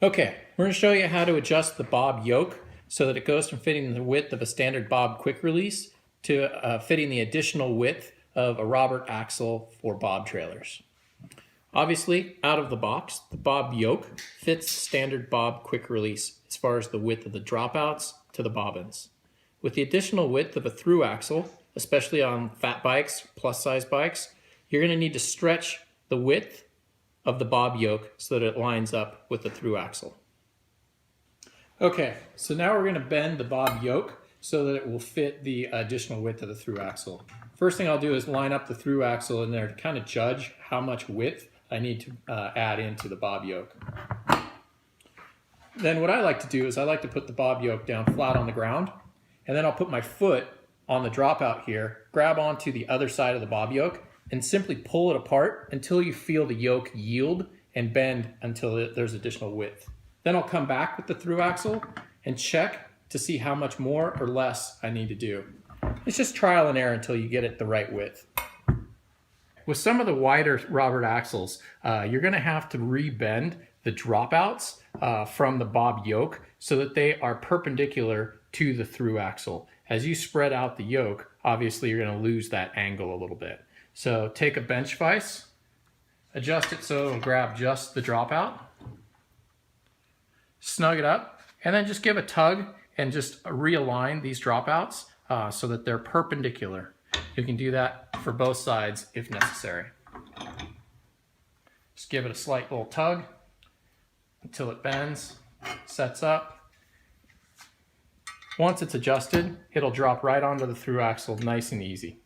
Okay, we're going to show you how to adjust the bob yoke so that it goes from fitting the width of a standard bob quick release to fitting the additional width of a Robert axle for bob trailers. Obviously, out of the box, the bob yoke fits standard bob quick release as far as the width of the dropouts to the bobbins. With the additional width of a through axle, especially on fat bikes, plus size bikes, you're going to need to stretch the width of the bob yoke so that it lines up with the through axle. Okay, so now we're going to bend the bob yoke so that it will fit the additional width of the through axle. First thing I'll do is line up the through axle in there to kind of judge how much width I need to add into the bob yoke. Then what I like to do is I like to put the bob yoke down flat on the ground, and then I'll put my foot on the dropout here, grab onto the other side of the bob yoke, and simply pull it apart until you feel the yoke yield and bend until there's additional width. Then I'll come back with the through axle and check to see how much more or less I need to do. It's just trial and error until you get it the right width. With some of the wider Robert axles, you're going to have to rebend the dropouts from the bob yoke so that they are perpendicular to the through axle. As you spread out the yoke, obviously you're going to lose that angle a little bit. So take a bench vise, adjust it so it'll grab just the dropout, snug it up, and then just give a tug and just realign these dropouts so that they're perpendicular. You can do that for both sides if necessary. Just give it a slight little tug until it bends, sets up. Once it's adjusted, it'll drop right onto the through axle nice and easy.